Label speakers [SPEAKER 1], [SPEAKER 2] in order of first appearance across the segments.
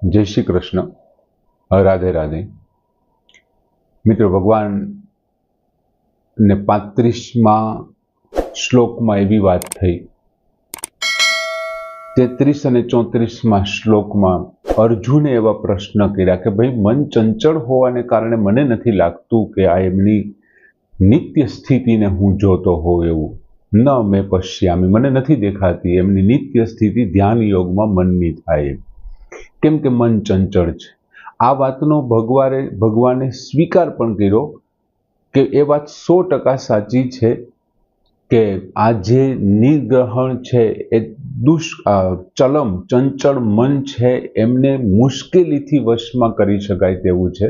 [SPEAKER 1] जय श्री कृष्ण। राधे राधे। मित्रों, भगवान ने 35मा श्लोक में एवी बात थई। 33 અને 34 श्लोक में अर्जुने एवा प्रश्न कर्या कि भाई मन चंचल होवाने कारणे मने नथी लागतुं के आ एमनी नित्य स्थिति ने हूँ जोतो हो एवुं न मैं पश्यामी, मने नथी देखाती एमनी नित्य स्थिति ध्यान योग में मननी थाय, केम के मन चंचल छे। आ वातनो भगवाने स्वीकार पण कर्यो के ए बात 100% साची छे के आ जे निग्रहण छे ए चलम चंचल मन छे एमने मुश्केलीथी वशमां करी शकाय तेवुं छे।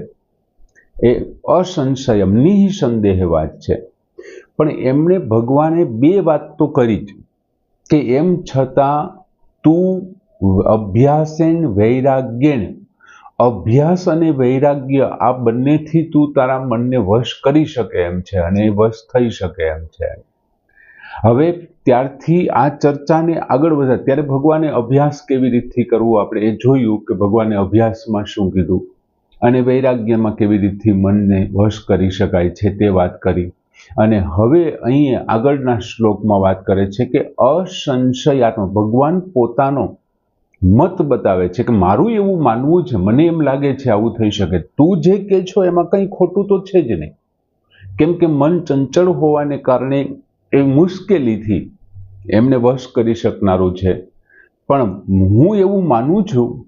[SPEAKER 1] ए असंशयम निसंदेह बात छे। पण एमणे भगवाने बे बात तो करी के एम छतां तू अभ्यासेन वैराग्येन, अभ्यास अने वैराग्य आ बंनेथी तू तारा मनने वश करी शके एम छे अने वश थई शके एम छे। हवे त्यारथी आ चर्चाने आगळ वधा त्यारे भगवाने अभ्यास केवी रीतथी करवो आपणे ए जोयुं के भगवाने अभ्यासमां शुं कीधुं अने वैराग्यमां केवी रीतथी मनने वश करी शकाय छे ते वात करी। अने हवे अहीं आगळना श्लोकमां वात करे छे के असंशयात्म भगवान पोतानो मत बतावे छे के मारुं एवुं मानवुं छे, मने एम लागे छे आवुं थई शके। तू जे के छो एमां कंई खोटुं तो छे ज नहीं, केम के मन चंचल होवाने कारणे ए मुश्केलीथी एमने वश करी शकनारुं छे। पण हूँ एवुं मानुं छुं,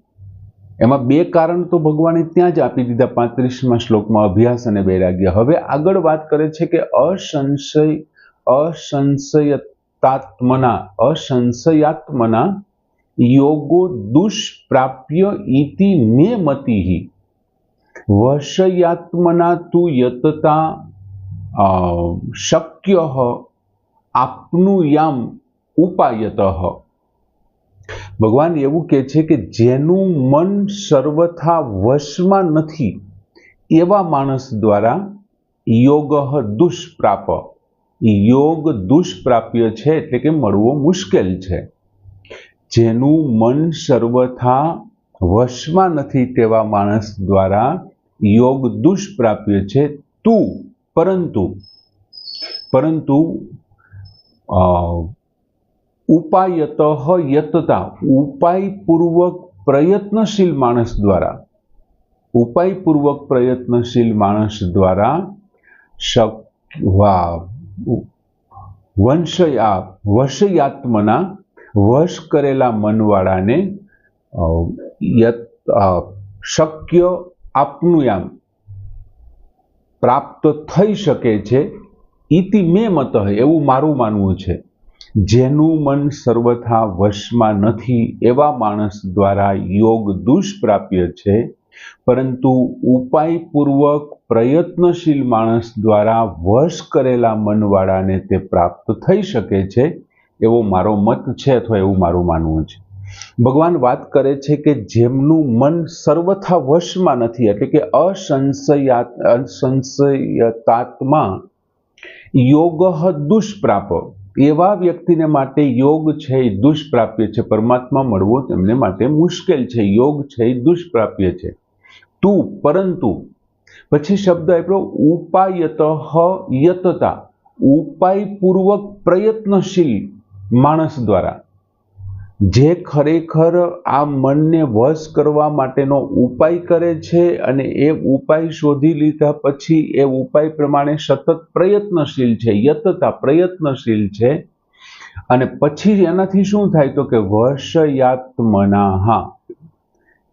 [SPEAKER 1] एमां बे कारण तो भगवाने त्यां ज आपी दीधा 35मा श्लोकमां अभ्यास अने वैराग्य। हवे आगळ वात करे छे के असंशयात्मना योगो दुष्प्राप्य इति मे मतिः वशयात्मना तु यतता शक्यः आप्नुयाम उपायतः। भगवान एवुं कहे छे कि जेनुं मन सर्वथा वशमां नथी एवा माणस द्वारा योगः दुष्प्राप, योग दुष्प्राप्य छे एटले के मळवो मुश्केल छे। जेनुं मन सर्वथा वशमां नथी तेवा माणस द्वारा योग दुष्प्राप्य छे। परंतु उपायतः यतता उपायपूर्वक प्रयत्नशील माणस द्वारा वशयात्मना वश करेला मनवाळाने शक्य आपनुयाम प्राप्त थई शके छे इति मे मतः एवुं मारुं मानवुं छे। जेनुं मन सर्वथा वशमां नथी एवा माणस द्वारा योग दुष्प्राप्य छे, परंतु उपायपूर्वक प्रयत्नशील माणस द्वारा वश करेला मनवाळाने ते प्राप्त थई शके छे एवो मारो मत छे अथवा एवुं मारुं मानवुं छे। भगवान बात करे छे के जेमनुं मन सर्वथा वशमां नथी एटले के असंशयतात्मा योगः दुष्प्राप, एवा व्यक्तिने माटे योग छे दुष्प्राप्य छे, परमात्मा मळवो तेमने माटे मुश्केल छे, योग छे दुष्प्राप्य छे। परंतु पछी शब्द आप्यो उपायतः यतता उपायपूर्वक प्रयत्नशील माणस द्वारा जे खरेखर आ मनने वश करवा माटेनो उपाय करे छे अने ए उपाय शोधी लीधा पछी ए उपाय प्रमाणे सतत प्रयत्नशील छे, यतता प्रयत्नशील छे अने पछी एनाथी शुं थाय तो के वशयात्मना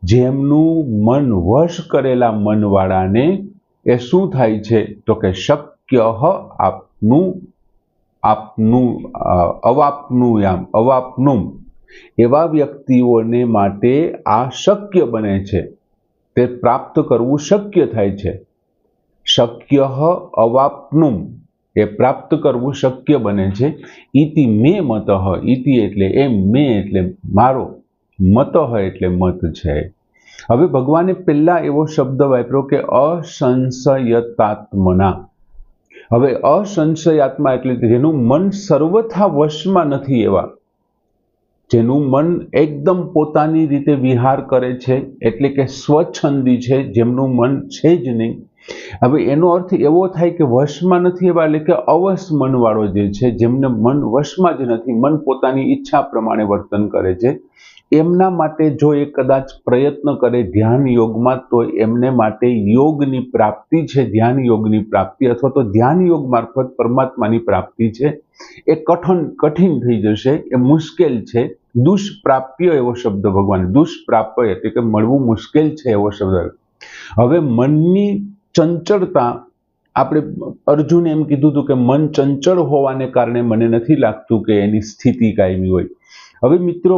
[SPEAKER 1] जेमनुं मन वश करेला मनवाळाने ए शुं थाय छे तो के शक्यः अवाप्नुम एवा व्यक्तिओने माटे आ शक्य बने छे, ते प्राप्त करवुं शक्य थाय छे। शक्यः अवाप्नुम ए प्राप्त करवुं शक्य बने छे। इति मे मतः, इति एटले ए मे एटले मारो, मतः एटले मत छे। हवे भगवाने पहेला एवो शब्द वापर्यो के असंशयतात्मना। हवे असंशयात्मा एटले जेनुं मन सर्वथा वशमां नथी एवा જેનું મન એકદમ પોતાની રીતે વિહાર કરે છે, એટલે કે સ્વચ્છંદી છે, જેમનું મન છે જ નહીં. હવે એનો અર્થ એવો થાય કે વશમાં નથી એવા, એટલે કે અવશ મનવાળો જે છે, જેમને મન વશમાં જ નથી, મન પોતાની ઈચ્છા પ્રમાણે વર્તન કરે છે, એમના માટે જો એ કદાચ પ્રયત્ન કરે ધ્યાન યોગમાં, તો એમને માટે યોગની પ્રાપ્તિ છે, ધ્યાન યોગની પ્રાપ્તિ અથવા તો ધ્યાન યોગ મારફત પરમાત્માની પ્રાપ્તિ છે, એ કઠિન થઈ જશે, એ મુશ્કેલ છે. દુષ્પ્રાપ્ય એવો શબ્દ ભગવાન, દુષ્પ્રાપ્ય એટલે કે મળવું મુશ્કેલ છે એવો શબ્દ. હવે મનની ચંચળતા, આપણે અર્જુને એમ કીધું હતું કે મન ચંચળ હોવાને કારણે મને નથી લાગતું કે એની સ્થિતિ કાયમી હોય. હવે મિત્રો,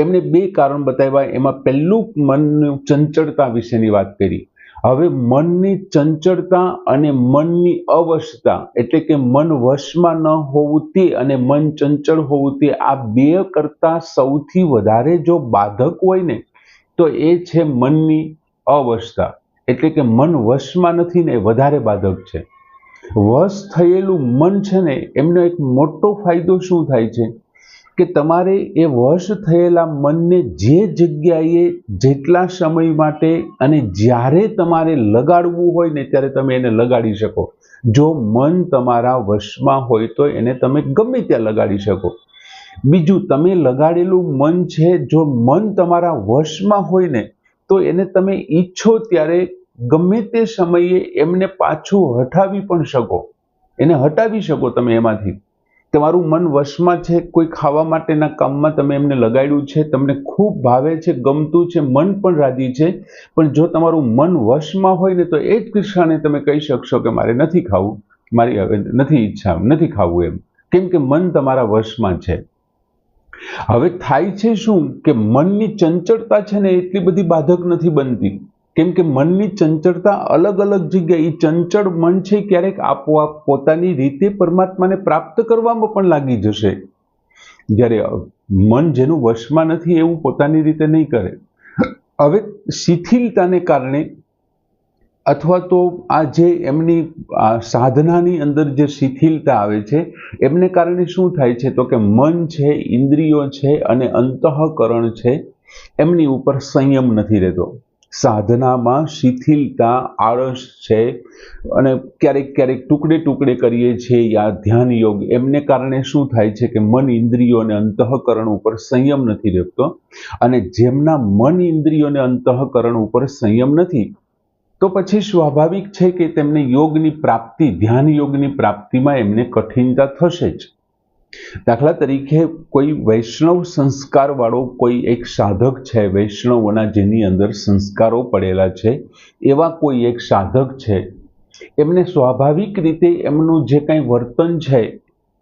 [SPEAKER 1] એમણે બે કારણ બતાવ્યા. એમાં પહેલું મનની ચંચળતા વિશેની વાત કરી. હવે મનની ચંચળતા અને મનની અવસ્થા, એટલે કે મન વશમાં ન હોવું તે અને મન ચંચળ હોવું તે, આ બે કરતા સૌથી વધારે જો બાધક હોય ને, તો એ છે મનની અવસ્થા. એટલે કે મન વશમાં નથી ને, એ વધારે બાધક છે. વશ થયેલું મન છે ને, એમનો એક મોટો ફાયદો શું થાય છે કે તમારે એ વશ થયેલા મનને જે જગ્યાએ, જેટલા સમય માટે અને જ્યારે તમારે લગાડવું હોય ને, ત્યારે તમે એને લગાડી શકો. જો મન તમારા વશમાં હોય તો એને તમે ગમે ત્યાં લગાડી શકો. બીજું, તમે લગાડેલું મન છે, જો મન તમારા વશમાં હોય ને, તો એને તમે ઈચ્છો ત્યારે ગમે તે સમયે એમને પાછું હટાવી પણ શકો. એને હટાવી શકો તમે એમાંથી. તમારું મન વશમાં છે, કોઈ ખાવા માટેના કામમાં તમે એમને લગાડ્યું છે, તમને ખૂબ ભાવે છે, ગમતું છે, મન પણ રાજી છે, પણ જો તમારું મન વશમાં હોય ને, તો એ જ ક્ષણે તમે કહી શકશો કે મારે નથી ખાવું, મારી હવે નથી ઈચ્છા, નથી ખાવું એમ, કેમ કે મન તમારા વશમાં છે. હવે થાય છે શું કે મનની ચંચળતા છે ને, એટલી બધી બાધક નથી બનતી, કેમ કે મનની ચંચળતા અલગ અલગ જગ્યાએ, ચંચળ મન છે ક્યારેક આપોઆપ પોતાની રીતે પરમાત્માને પ્રાપ્ત કરવામાં પણ લાગી જશે. જ્યારે મન જેનું વશમાં નથી એવું પોતાની રીતે નહીં કરે. હવે શિથિલતાને કારણે અથવા તો આ જે એમની સાધનાની અંદર જે શિથિલતા આવે છે, એમને કારણે શું થાય છે તો કે મન છે, ઇન્દ્રિયો છે અને અંતઃકરણ છે, એમની ઉપર સંયમ નથી રહેતો. સાધનામાં શિથિલતા, આળસ છે અને ક્યારેક ક્યારેક ટુકડે ટુકડે કરીએ છીએ યા ધ્યાન યોગ, એમને કારણે શું થાય છે કે મન, ઇન્દ્રિયો અને અંતઃકરણ ઉપર સંયમ નથી રહેતો. અને જેમના મન, ઇન્દ્રિયો અને અંતઃકરણ ઉપર સંયમ નથી, તો પછી સ્વાભાવિક છે કે તેમને યોગની પ્રાપ્તિ, ધ્યાન યોગની પ્રાપ્તિમાં એમને કઠિનતા થશે જ. દાખલા તરીકે કોઈ વૈષ્ણવ સંસ્કાર વાળો કોઈ એક સાધક છે, વૈષ્ણવોના જેની અંદર સંસ્કારો પડેલા છે, એવા કોઈ એક સાધક છે, એમને સ્વાભાવિક રીતે એમનું જે કંઈ વર્તન છે,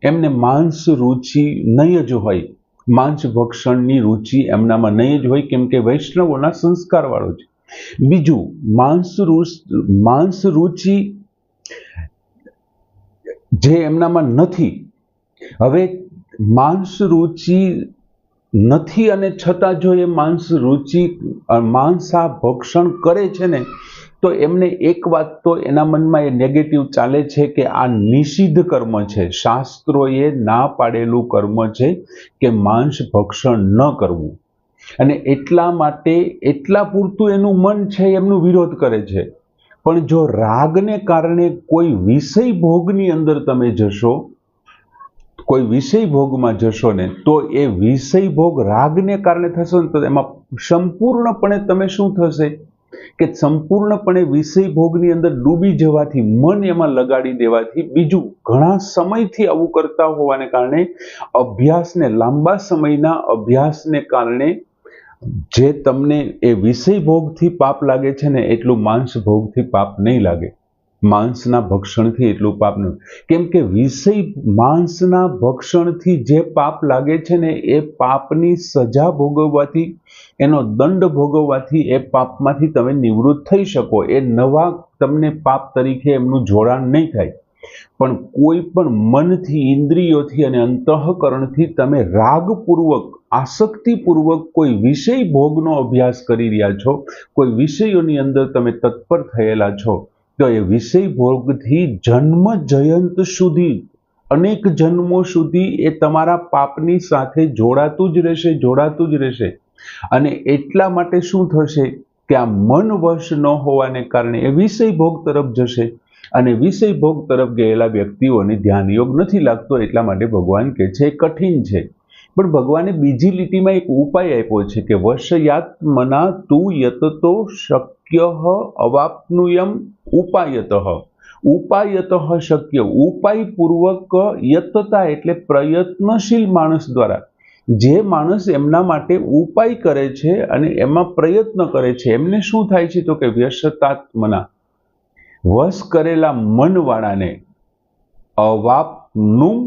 [SPEAKER 1] એમને માંસ રુચિ નહીં જ હોય, માંસ ભક્ષણની રુચિ એમનામાં નહીં જ હોય, કેમ કે વૈષ્ણવોના સંસ્કાર વાળો છે. બીજું, માંસ રુચિ જે એમનામાં નથી. હવે માંસ રુચિ નથી અને છતાં જો એ માંસ ભક્ષણ કરે છે ને, તો એમને એક વાત તો એના મનમાં એ નેગેટિવ ચાલે છે કે આ નિષિદ્ધ કર્મ છે, શાસ્ત્રોએ ના પાડેલું કર્મ છે કે માંસ ભક્ષણ ન કરવું. અને એટલા માટે એટલા પૂરતું એનું મન છે એમનું વિરોધ કરે છે. પણ જો રાગને કારણે કોઈ વિષય ભોગની અંદર તમે જશો, કોઈ વિષય ભોગમાં જશો ને, તો એ વિષય ભોગ રાગને કારણે થશે ને, તો એમાં સંપૂર્ણપણે તમે શું થશે કે સંપૂર્ણપણે વિષય ભોગની અંદર ડૂબી જવાથી, મન એમાં લગાડી દેવાથી, બીજું ઘણા સમયથી આવું કરતા હોવાને કારણે, અભ્યાસને, લાંબા સમયના અભ્યાસને કારણે જે તમને એ વિષય ભોગથી પાપ લાગે છે ને, એટલું માંસ ભોગથી પાપ નહીં લાગે. માંસના ભક્ષણથી એટલું પાપ નહીં, કેમ કે માંસના ભક્ષણથી જે પાપ લાગે છે ને, એ પાપની સજા ભોગવવાથી, એનો દંડ ભોગવવાથી એ પાપમાંથી તમે નિવૃત્ત થઈ શકો. એ નવા તમને પાપ તરીકે એમનું જોડાણ નહીં થાય. પણ કોઈ પણ મનથી, ઇન્દ્રિયોથી અને અંતઃકરણથી તમે રાગપૂર્વક, આસક્તિપૂર્વક કોઈ વિષય ભોગનો અભ્યાસ કરી રહ્યા છો, કોઈ વિષયોની અંદર તમે તત્પર થયેલા છો, તો એ વિષય ભોગથી જન્મ જયંત સુધી અનેક જન્મો સુધી એ તમારા પાપની સાથે જોડાતું જ રહેશે અને એટલા માટે શું થશે કે આ મન વશ ન હોવાને કારણે એ વિષય ભોગ તરફ જશે અને વિષય ભોગ તરફ ગયેલા વ્યક્તિઓને ધ્યાન યોગ નથી લાગતો. એટલા માટે ભગવાન કહે છે કઠિન છે. પણ ભગવાને બીજી લીટીમાં એક ઉપાય આપ્યો છે કે વશયાત્મના તુ યતતો શક્ય અવાપ્નુયમ ઉપાયતઃ શક્ય. ઉપાયપૂર્વક યતતા એટલે પ્રયત્નશીલ માણસ દ્વારા, જે માણસ એમના માટે ઉપાય કરે છે અને એમાં પ્રયત્ન કરે છે એમને શું થાય છે તો કે વ્યસતાત્મના વશ કરેલા મનવાળાને અવાપ્નુમ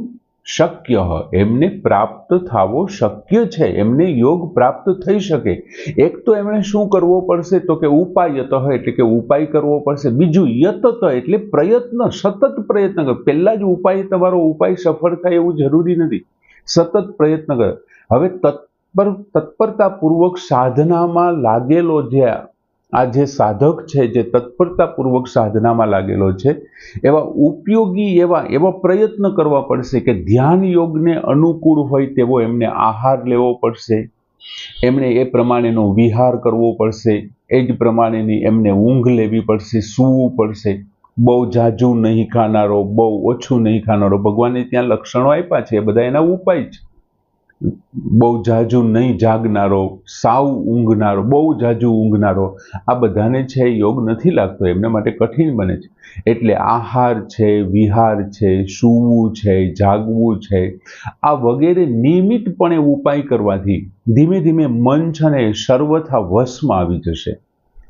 [SPEAKER 1] શક્ય એમને પ્રાપ્ત થવો શક્ય છે, એમને યોગ પ્રાપ્ત થઈ શકે. એક તો એમણે શું કરવો પડશે તો કે ઉપાયત એટલે કે ઉપાય કરવો પડશે. બીજું યતત એટલે પ્રયત્ન, સતત પ્રયત્ન કરો. પહેલા જ ઉપાય તમારો ઉપાય સફળ થાય એવું જરૂરી નથી, સતત પ્રયત્ન કરો. હવે તત્પરતાપૂર્વક સાધનામાં લાગેલો જે સાધક છે, જે તત્પરતાપૂર્વક સાધનામાં લાગેલો છે, એવા ઉપયોગી એવા પ્રયત્ન કરવા પડશે કે ધ્યાન યોગને અનુકૂળ હોય તેવો એમને આહાર લેવો પડશે, એમણે એ પ્રમાણેનો વિહાર કરવો પડશે, એ જ પ્રમાણેની એમને ઊંઘ લેવી પડશે, સૂવું પડશે. બહુ જાજુ નહીં ખાનારો, બહુ ઓછું નહીં ખાનારો, ભગવાને ત્યાં લક્ષણો આપ્યા છે, એ બધા એના ઉપાય છે. બહુ જાજુ નહીં જાગનારો, સાવ ઊંઘનારો, બહુ જાજુ ઊંઘનારો, આ બધાને છે યોગ નથી લાગતો, એમના માટે કઠિન બને છે. એટલે આહાર છે, વિહાર છે, સૂવું છે, જાગવું છે, આ વગેરે નિયમિતપણે ઉપાય કરવાથી ધીમે ધીમે મન છે ને સર્વથા વશમાં આવી જશે.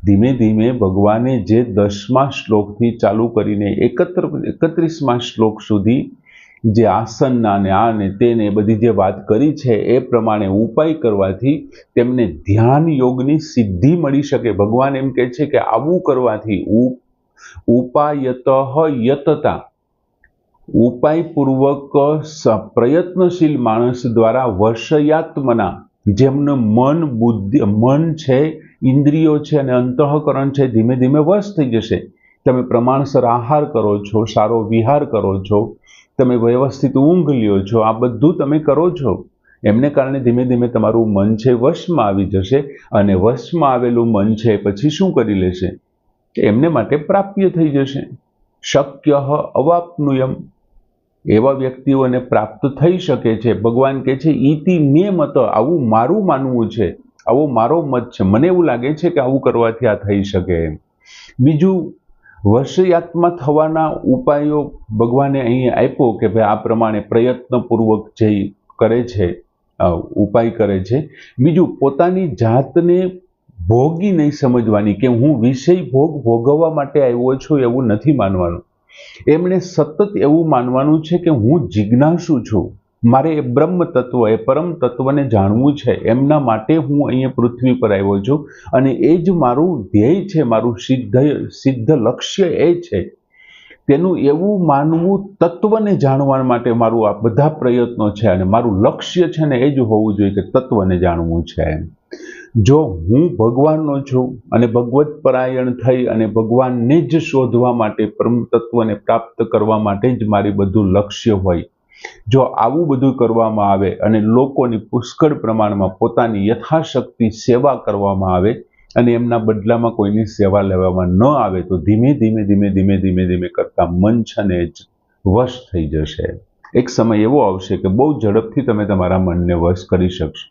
[SPEAKER 1] ધીમે ધીમે ભગવાને જે 10મા શ્લોકથી ચાલુ કરીને 31મા શ્લોક સુધી જે આસનના ને આ ને તેને બધી જે વાત કરી છે એ પ્રમાણે ઉપાય કરવાથી તેમને ધ્યાન યોગની સિદ્ધિ મળી શકે. ભગવાન એમ કહે છે કે આવું કરવાથી ઉપાયતઃ યતતા, ઉપાયપૂર્વક પ્રયત્નશીલ માણસ દ્વારા વશયાત્મના, જેમનું મન છે, ઇન્દ્રિયો છે અને અંતઃકરણ છે, ધીમે ધીમે વશ થઈ જશે. તમે પ્રમાણસર આહાર કરો છો, સારો વિહાર કરો છો, તમે વ્યવસ્થિત ઊંઘ લ્યો છો, આ બધું તમે કરો છો, એમને કારણે ધીમે ધીમે તમારું મન છે વશમાં આવી જશે. અને વશમાં આવેલું મન છે પછી શું કરી લેશે કે એમને માટે પ્રાપ્ય થઈ જશે. શક્ય અવાપ્નુયમ, એવા વ્યક્તિઓને પ્રાપ્ત થઈ શકે છે. ભગવાન કહે છે ઈતિ મે મત, આવું મારું માનવું છે, આવો મારો મત છે, મને એવું લાગે છે કે આવું કરવાથી આ થઈ શકે. બીજું, વશયાત્મા થવાના ઉપાયો ભગવાને અહીં આપ્યો કે ભાઈ આ પ્રમાણે પ્રયત્નપૂર્વક જે કરે છે, ઉપાય કરે છે. બીજું, પોતાની જાતને ભોગી નહીં સમજવાની, કે હું વિષય ભોગવવા માટે આવ્યો છું એવું નથી માનવાનું. એમણે સતત એવું માનવાનું છે કે હું જિજ્ઞાસુ છું, મારે એ બ્રહ્મ તત્વ, એ પરમ તત્વને જાણવું છે, એમના માટે હું અહીંયા પૃથ્વી પર આવ્યો છું અને એ જ મારું ધ્યેય છે, મારું સિદ્ધ લક્ષ્ય એ છે. તેનું એવું માનવું, તત્વને જાણવા માટે મારું આ બધા પ્રયત્નો છે અને મારું લક્ષ્ય છે ને એ જ હોવું જોઈએ કે તત્વને જાણવું છે. જો હું ભગવાનનો છું અને ભગવત પરાયણ થઈ અને ભગવાનને જ શોધવા માટે, પરમ તત્વને પ્રાપ્ત કરવા માટે જ મારી બધું લક્ષ્ય હોય, જો આવું બધું કરવામાં આવે અને લોકોની પુષ્કળ પ્રમાણમાં પોતાની યથાશક્તિ સેવા કરવામાં આવે અને એમના બદલામાં કોઈની સેવા લેવામાં ન આવે તો ધીમે ધીમે કરતા મન છે ને જ વશ થઈ જશે. એક સમય એવો આવશે કે બહુ ઝડપથી તમે તમારા મનને વશ કરી શકશો.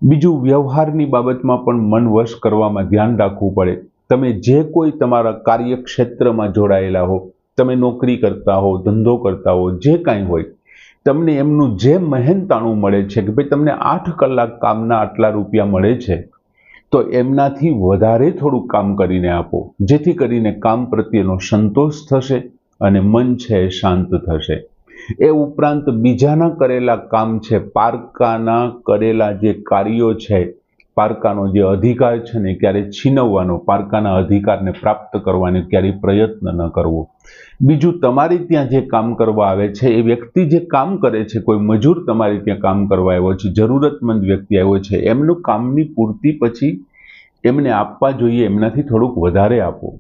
[SPEAKER 1] બીજું, વ્યવહારની બાબતમાં પણ મન વશ કરવામાં ધ્યાન રાખવું પડે. તમે જે કોઈ તમારા કાર્યક્ષેત્રમાં જોડાયેલા હો, તમે નોકરી કરતા હો, ધંધો કરતા હો, જે કાંઈ હોય, તમને એમનું જે મહેનતાણું મળે છે કે ભાઈ તમને 8 કલાક કામના આટલા રૂપિયા મળે છે, તો એમનાથી વધારે થોડું કામ કરીને આપો, જેથી કરીને કામ પ્રત્યેનો સંતોષ થશે અને મન છે એ શાંત થશે. એ ઉપરાંત બીજાના કરેલા કામ છે, પારકાના કરેલા જે કાર્યો છે, પારકાનો જે અધિકાર છે ને ક્યારે છીનવવાનો, પારકાના અધિકારને પ્રાપ્ત કરવાનો ક્યારેય પ્રયત્ન ન કરવો. બીજું, તમારે ત્યાં જે કામ કરવા આવે છે એ વ્યક્તિ જે કામ કરે છે, કોઈ મજૂર તમારે ત્યાં કામ કરવા આવ્યો છે, જરૂરતમંદ વ્યક્તિ આવ્યો છે, એમનું કામની પૂર્તિ પછી એમને આપવા જોઈએ, એમનાથી થોડુંક વધારે આપો.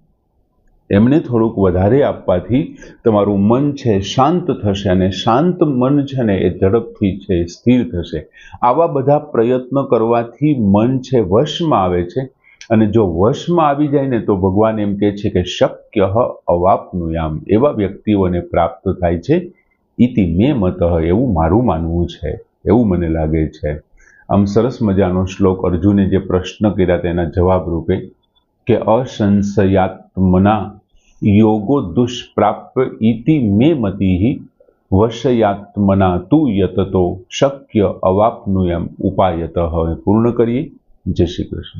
[SPEAKER 1] એમને થોડુંક વધારે આપવાથી તમારું મન છે શાંત થશે, અને શાંત મન છે ને એ ઝડપથી છે સ્થિર થશે. આવા બધા પ્રયત્નો કરવાથી મન છે વશમાં આવે છે, અને જો વશમાં આવી જાય ને તો ભગવાન એમ કહે છે કે શક્ય અવાપ્નુયામ, એવા વ્યક્તિઓને પ્રાપ્ત થાય છે. ઇતિ મે મતઃ, એવું મારું માનવું છે, એવું મને લાગે છે. આમ સરસ મજાનો શ્લોક અર્જુને જે પ્રશ્ન કર્યા તેના જવાબ રૂપે કે અસંશયાત્મના યોગો દુષ્પ્રાપ્ય ઇતિ મે મતિઃ વશયાત્મના તુ યતતો શક્ય અવાપ્નુયમ ઉપાયતઃ. હવે પૂર્ણ કરીએ. જય શ્રી કૃષ્ણ.